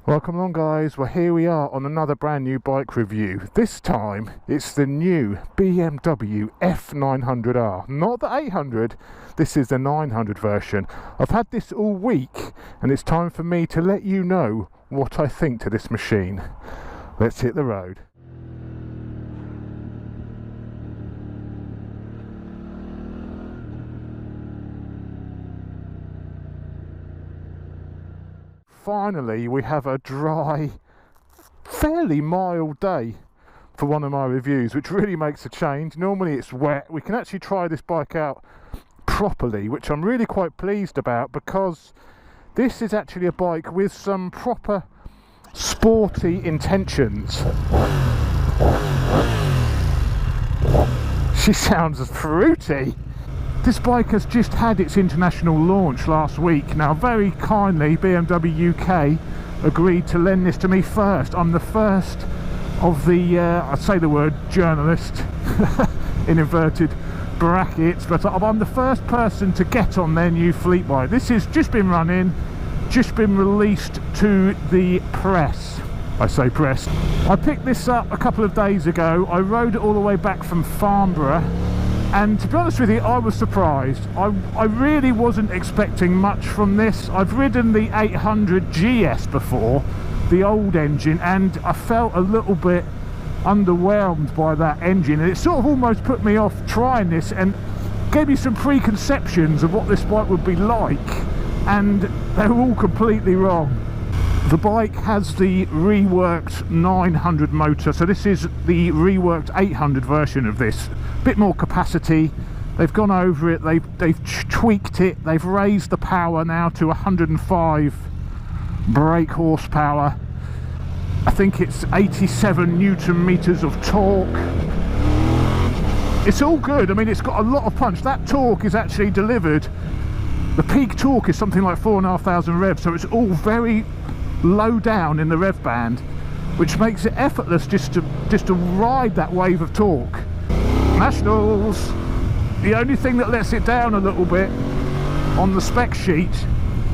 Welcome along guys, well here we are on another brand new bike review. This time it's the new BMW F900R, not the 800, this is the 900 version. I've had this all week and it's time for me to let you know what I think to this machine. Let's hit the road. Finally, we have a dry, fairly mild day for one of my reviews, which really makes a change. Normally it's wet. We can actually try this bike out properly, which I'm really quite pleased about, because this is actually a bike with some proper sporty intentions. She sounds fruity. This bike has just had its international launch last week. Now, very kindly, BMW UK agreed to lend this to me first. I'm the first of the, I'd say the word journalist, in inverted brackets, but I'm the first person to get on their new fleet bike. This has just been running, just been released to the press. I say press. I picked this up a couple of days ago. I rode it all the way back from Farnborough. And to be honest with you, I was surprised. I really wasn't expecting much from this. I've ridden the 800 GS before, the old engine, and I felt a little bit underwhelmed by that engine. And it sort of almost put me off trying this and gave me some preconceptions of what this bike would be like. And they were all completely wrong. The bike has the reworked 900 motor, so this is the reworked 800 version of this. Bit more capacity. They've gone over it, they've tweaked it, they've raised the power now to 105 brake horsepower. I think it's 87 newton meters of torque. It's all good. I mean, it's got a lot of punch. That torque is actually delivered. The peak torque is something like 4,500 revs, so it's all very low down in the rev band, which makes it effortless just to ride that wave of torque. Nationals, the only thing that lets it down a little bit on the spec sheet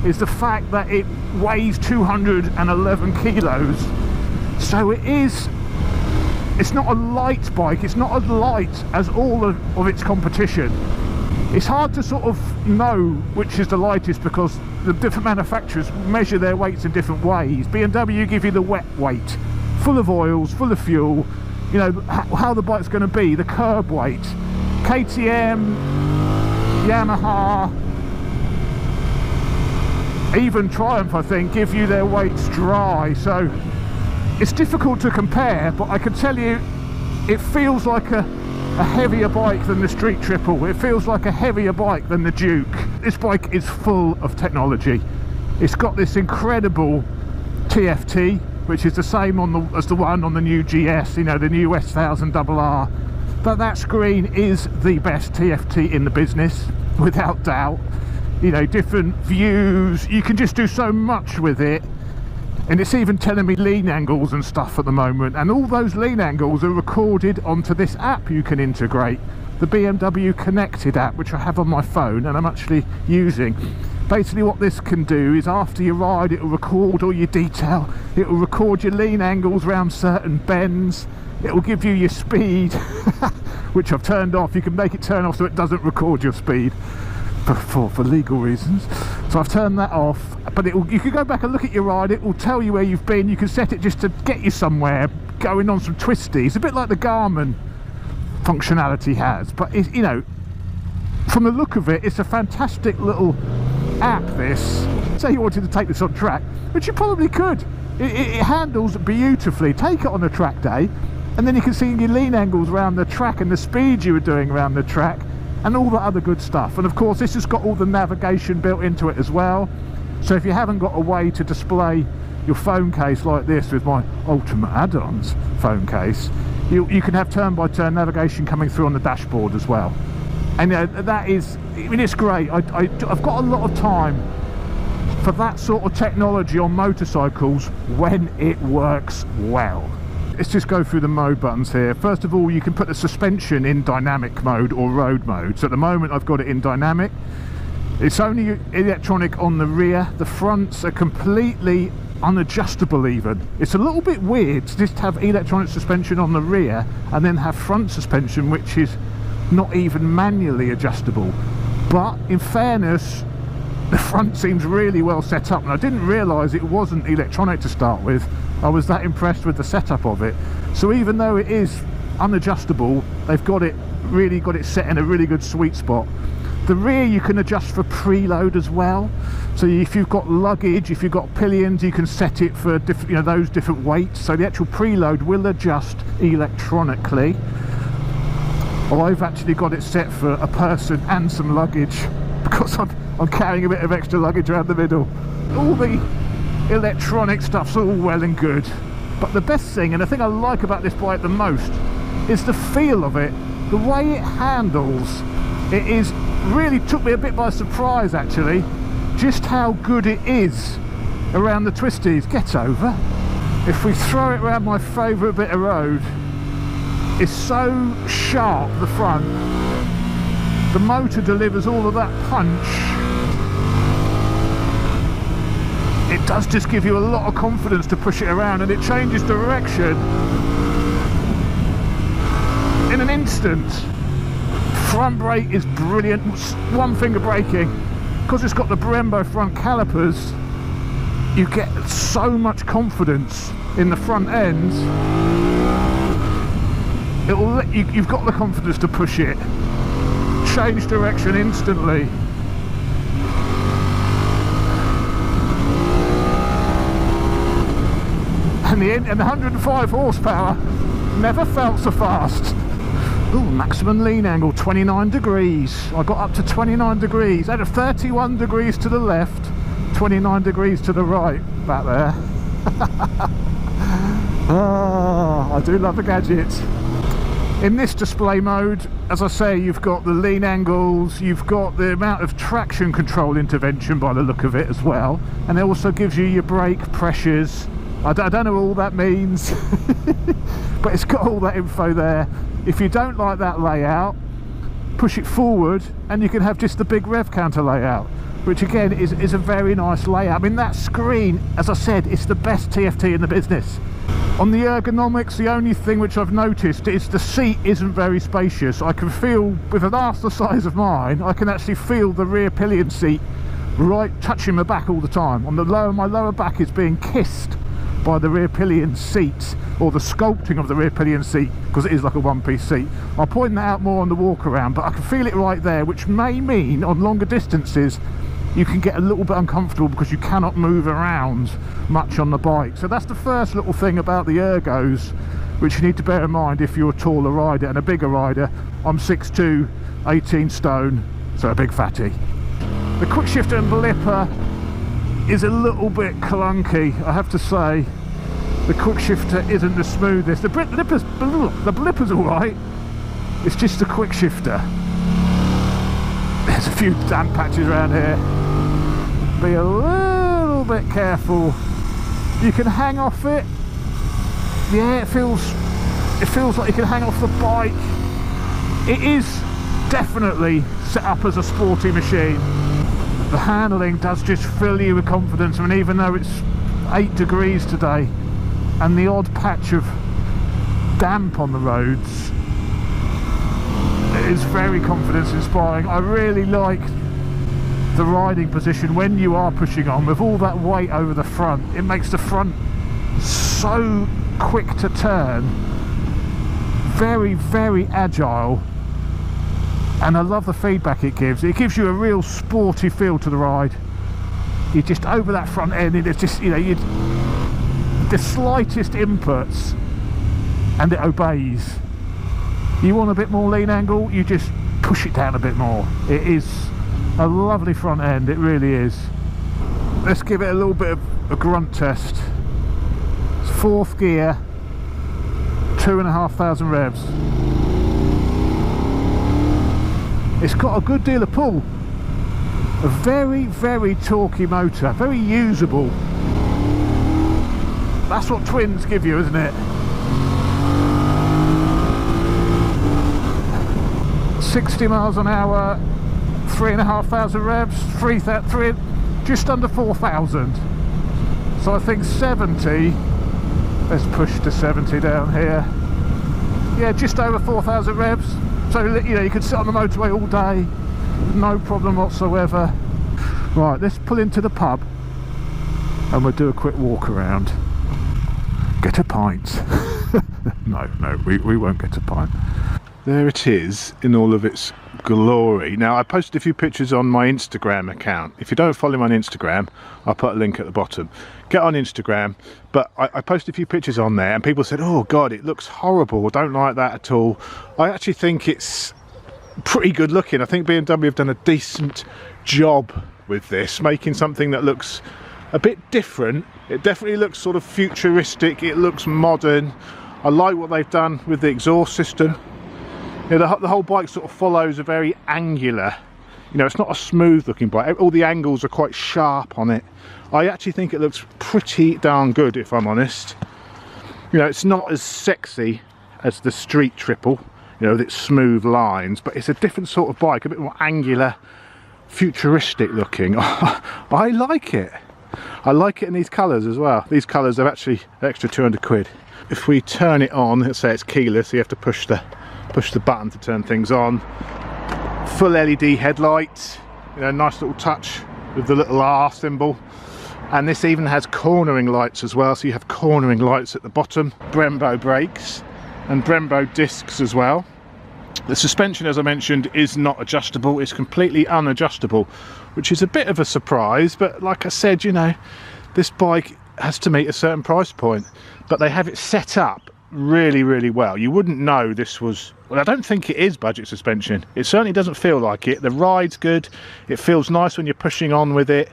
is the fact that it weighs 211 kilos. So it's not a light bike, it's not as light as all of its competition. It's hard to sort of know which is the lightest because the different manufacturers measure their weights in different ways. BMW give you the wet weight, full of oils, full of fuel, you know, how the bike's going to be, the curb weight. KTM, Yamaha, even Triumph, I think, give you their weights dry. So it's difficult to compare, but I can tell you it feels like a heavier bike than the Street Triple. It feels like a heavier bike than the Duke. This bike is full of technology. It's got this incredible TFT, which is the same as the one on the new GS, you know, the new S1000RR. But that screen is the best TFT in the business, without doubt. You know, different views, you can just do so much with it. And it's even telling me lean angles and stuff at the moment, and all those lean angles are recorded onto this app you can integrate, the BMW Connected app, which I have on my phone and I'm actually using. Basically what this can do is after you ride, it will record all your detail, it will record your lean angles around certain bends, it will give you your speed, which I've turned off. You can make it turn off so it doesn't record your speed for legal reasons, so I've turned that off. But you can go back and look at your ride, it will tell you where you've been. You can set it just to get you somewhere, going on some twisties, a bit like the Garmin functionality has. But you know, from the look of it, it's a fantastic little app. This, say you wanted to take this on track, which you probably could, it handles beautifully. Take it on a track day and then you can see your lean angles around the track and the speed you were doing around the track and all the other good stuff. And of course this has got all the navigation built into it as well. So if you haven't got a way to display your phone case like this with my Ultimate Add-ons phone case, you can have turn-by-turn navigation coming through on the dashboard as well. And that is, I mean, it's great. I've got a lot of time for that sort of technology on motorcycles when it works well. Let's just go through the mode buttons here. First of all, you can put the suspension in dynamic mode or road mode. So at the moment I've got it in dynamic. It's only electronic on the rear. The fronts are completely unadjustable even. It's a little bit weird to just have electronic suspension on the rear and then have front suspension which is not even manually adjustable. But in fairness, the front seems really well set up, and I didn't realise it wasn't electronic to start with. I was that impressed with the setup of it. So even though it is unadjustable, they've really got it set in a really good sweet spot. The rear you can adjust for preload as well, so if you've got luggage, if you've got pillions, you can set it for those different weights, so the actual preload will adjust electronically. I've actually got it set for a person and some luggage because I'm carrying a bit of extra luggage around the middle. All the electronic stuff's all well and good, but the best thing, and the thing I like about this bike the most, is the feel of it. The way it handles, it is really took me a bit by surprise actually, just how good it is around the twisties. Get over. If we throw it around my favourite bit of road, it's so sharp, the front. The motor delivers all of that punch. It does just give you a lot of confidence to push it around, and it changes direction in an instant. Front brake is brilliant, one finger braking. Because it's got the Brembo front calipers, you get so much confidence in the front end. It'll let you, you've got the confidence to push it, change direction instantly. And the 105 horsepower never felt so fast. Ooh, maximum lean angle 29 degrees. I got up to 29 degrees. Out of 31 degrees to the left, 29 degrees to the right back there. Oh, I do love a gadget. In this display mode, as I say, you've got the lean angles, you've got the amount of traction control intervention by the look of it as well, and it also gives you your brake pressures. I don't know what all that means, but it's got all that info there. If you don't like that layout, push it forward and you can have just the big rev counter layout, which again is a very nice layout. I mean, that screen, as I said, it's the best TFT in the business. On the ergonomics, the only thing which I've noticed is the seat isn't very spacious. I can feel, with an arse the size of mine, I can actually feel the rear pillion seat right touching my back all the time. On the lower, my lower back is being kissed by the rear pillion seat, or the sculpting of the rear pillion seat, because it is like a one-piece seat. I'll point that out more on the walk around, but I can feel it right there, which may mean on longer distances you can get a little bit uncomfortable because you cannot move around much on the bike. So that's the first little thing about the ergos which you need to bear in mind if you're a taller rider and a bigger rider. I'm 6'2", 18 stone, so a big fatty. The quick shifter and blipper is a little bit clunky, I have to say. The quick shifter isn't the smoothest. The blipper's alright, it's just the quick shifter. There's a few damp patches around here. Be a little bit careful. You can hang off it. Yeah, it feels like you can hang off the bike. It is definitely set up as a sporty machine. The handling does just fill you with confidence. I mean, even though it's 8 degrees today and the odd patch of damp on the roads, it is very confidence inspiring. I really like the riding position when you are pushing on with all that weight over the front. It makes the front so quick to turn, very, very agile. And I love the feedback it gives. It gives you a real sporty feel to the ride. You're just over that front end, and it's just, you know, the slightest inputs and it obeys. You want a bit more lean angle, you just push it down a bit more. It is a lovely front end, it really is. Let's give it a little bit of a grunt test. It's 4th gear, 2,500 revs. It's got a good deal of pull. A very, very torquey motor, very usable. That's what twins give you, isn't it? 60 miles an hour, 3,500 revs, just under 4,000. So I think 70, let's push to 70 down here. Yeah, just over 4,000 revs. So, you know, you could sit on the motorway all day, no problem whatsoever. Right, let's pull into the pub and we'll do a quick walk around. Get a pint. No, we won't get a pint. There it is in all of its glory. Now, I posted a few pictures on my Instagram account. If you don't follow me on Instagram, I'll put a link at the bottom. Get on Instagram. But I posted a few pictures on there and people said, oh God, it looks horrible. I don't like that at all. I actually think it's pretty good looking. I think BMW have done a decent job with this, making something that looks a bit different. It definitely looks sort of futuristic. It looks modern. I like what they've done with the exhaust system. You know, the whole bike sort of follows a very angular, you know, it's not a smooth looking bike. All the angles are quite sharp on it. I actually think it looks pretty darn good, if I'm honest. You know, it's not as sexy as the Street Triple, you know, with its smooth lines, but it's a different sort of bike, a bit more angular, futuristic looking. I like it. I like it in these colours as well. These colours are actually an extra 200 quid. If we turn it on, let's say it's keyless, so you have to push the button to turn things on. Full LED headlights, you know, nice little touch with the little R symbol. And this even has cornering lights as well, so you have cornering lights at the bottom. Brembo brakes and Brembo discs as well. The suspension, as I mentioned, is not adjustable. It's completely unadjustable, which is a bit of a surprise, but like I said, you know, this bike has to meet a certain price point, but they have it set up really well. You wouldn't know this was, well, I don't think it is budget suspension. It certainly doesn't feel like it. The ride's good. It feels nice when you're pushing on with it.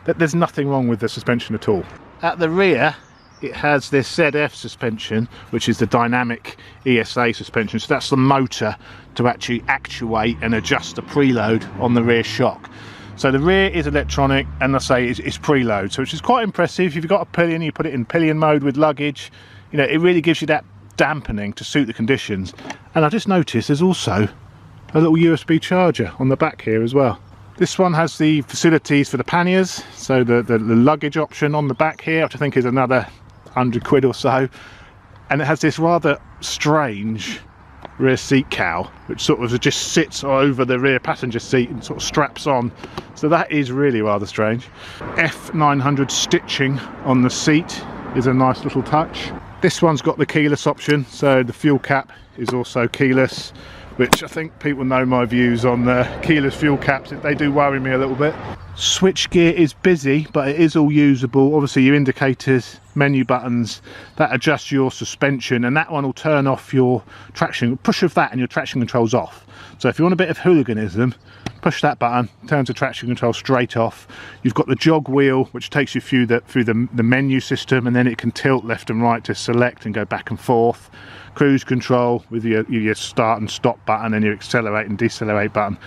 There's nothing wrong with the suspension at all. At the rear, it has this ZF suspension, which is the dynamic ESA suspension. So that's the motor to actually actuate and adjust the preload on the rear shock. So the rear is electronic, and I say it's preload, so which is quite impressive. If you've got a pillion, you put it in pillion mode with luggage. You know, it really gives you that dampening to suit the conditions. And I just noticed there's also a little USB charger on the back here as well. This one has the facilities for the panniers, so the luggage option on the back here, which I think is another 100 quid or so. And it has this rather strange rear seat cowl, which sort of just sits over the rear passenger seat and sort of straps on. So that is really rather strange. F900 stitching on the seat is a nice little touch. This one's got the keyless option, so the fuel cap is also keyless, which I think people know my views on the keyless fuel caps. They do worry me a little bit. Switch gear is busy, but it is all usable. Obviously your indicators, menu buttons, that adjusts your suspension, and that one will turn off your traction. Push of that and your traction control's off. So if you want a bit of hooliganism, push that button, turns the traction control straight off. You've got the jog wheel, which takes you through the menu system, and then it can tilt left and right to select and go back and forth. Cruise control with your start and stop button and your accelerate and decelerate button.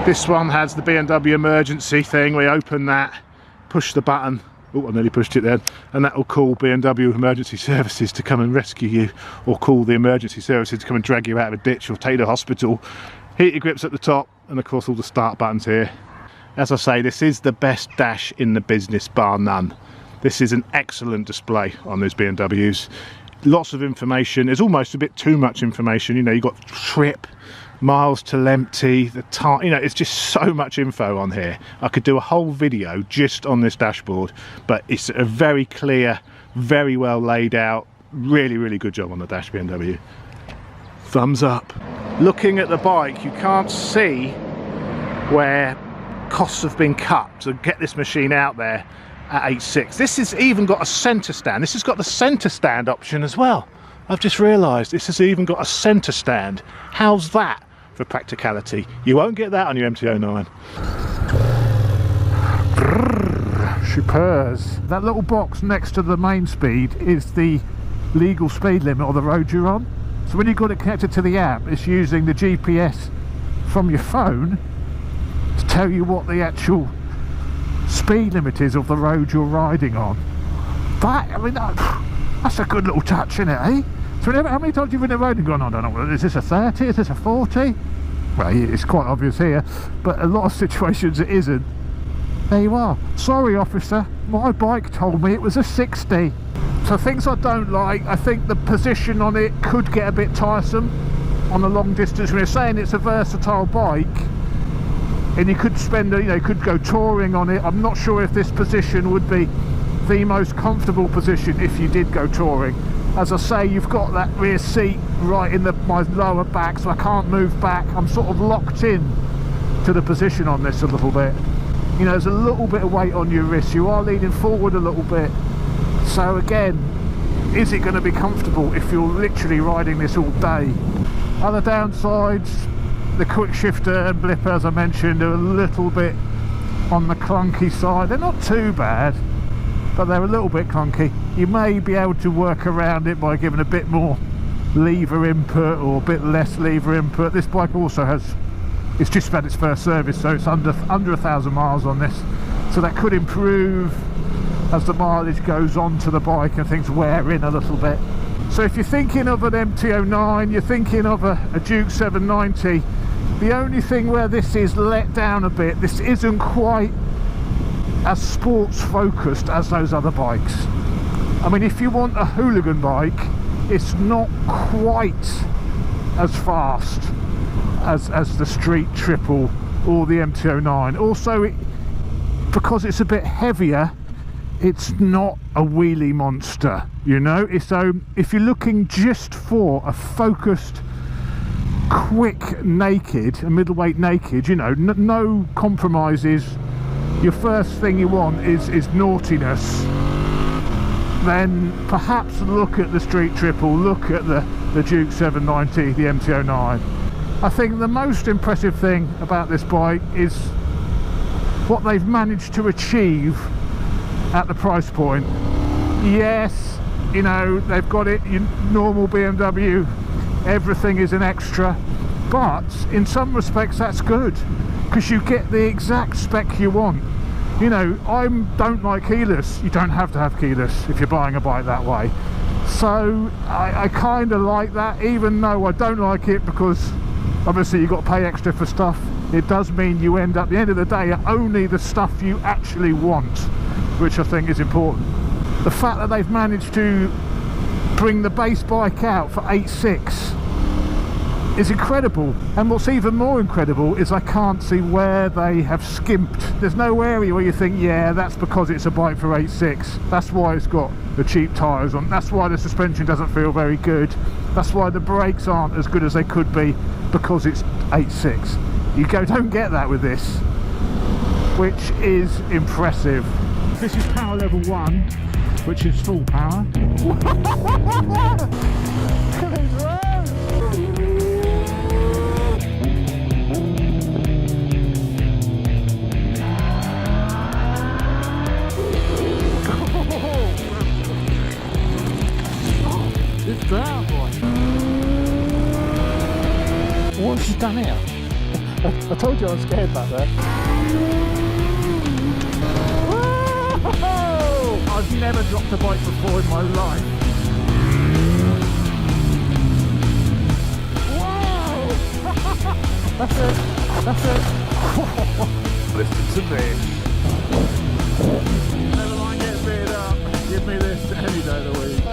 This one has the BMW emergency thing. We open that, push the button. Oh, I nearly pushed it then. And that will call BMW emergency services to come and rescue you, or call the emergency services to come and drag you out of a ditch or take you to hospital. Heated grips at the top, and of course all the start buttons here. As I say, this is the best dash in the business, bar none. This is an excellent display on these BMWs. Lots of information. There's almost a bit too much information. You know, you've got trip, miles to empty, the time, you know, it's just so much info on here. I could do a whole video just on this dashboard, but it's a very clear, very well laid out, really good job on the dash, BMW. Thumbs up. Looking at the bike, you can't see where costs have been cut to get this machine out there at 8.6. This has even got a centre stand. This has got the centre stand option as well. I've just realised this has even got a centre stand. How's that for practicality? You won't get that on your MT-09. Supers. That little box next to the main speed is the legal speed limit on the road you're on. So when you've got it connected to the app, it's using the GPS from your phone to tell you what the actual speed limit is of the road you're riding on. That, I mean, that's a good little touch, isn't it, eh? So how many times have you been on the road and gone, I don't know, is this a 30, is this a 40? Well, it's quite obvious here, but a lot of situations it isn't. There you are. Sorry, officer, my bike told me it was a 60. So things I don't like, I think the position on it could get a bit tiresome on a long distance. We're saying it's a versatile bike, and you could spend, you know, could go touring on it. I'm not sure if this position would be the most comfortable position if you did go touring. As I say, you've got that rear seat right in my lower back, so I can't move back. I'm sort of locked in to the position on this a little bit. You know, there's a little bit of weight on your wrist. You are leaning forward a little bit. So again, is it going to be comfortable if you're literally riding this all day? Other downsides, the quick shifter and blipper, as I mentioned, are a little bit on the clunky side. They're not too bad, but they're a little bit clunky. You may be able to work around it by giving a bit more lever input or a bit less lever input. This bike also has, it's just about its first service, so it's under 1,000 miles on this, so that could improve as the mileage goes on to the bike and things wear in a little bit. So if you're thinking of an MT-09, you're thinking of a Duke 790, the only thing where this is let down a bit, this isn't quite as sports focused as those other bikes. I mean, if you want a hooligan bike, it's not quite as fast as the Street Triple or the MT-09. Also, because it's a bit heavier, it's not a wheelie monster, you know. So if you're looking just for a focused, quick naked, a middleweight naked, you know, no compromises, your first thing you want is naughtiness, then perhaps look at the Street Triple, look at the Duke 790, the MT-09. I think the most impressive thing about this bike is what they've managed to achieve at the price point. Yes, you know, they've got it, normal BMW, everything is an extra, but in some respects that's good, because you get the exact spec you want. You know, I don't like keyless. You don't have to have keyless if you're buying a bike that way. So I kind of like that, even though I don't like it because obviously you've got to pay extra for stuff. It does mean you end up, at the end of the day, only the stuff you actually want, which I think is important. The fact that they've managed to bring the base bike out for 8.6 is incredible, and what's even more incredible is I can't see where they have skimped. There's no area where you think, yeah, that's because it's a bike for 8.6, that's why it's got the cheap tyres on, that's why the suspension doesn't feel very good, that's why the brakes aren't as good as they could be, because it's 8.6. You don't get that with this, which is impressive. This is power level 1, which is full power. It's down, boy. What's she done here? I told you I was scared back there. Whoa! I've never dropped a bike before in my life. Whoa! That's it. That's it. Listen to me. Never mind getting beat up. Give me this any day of the week.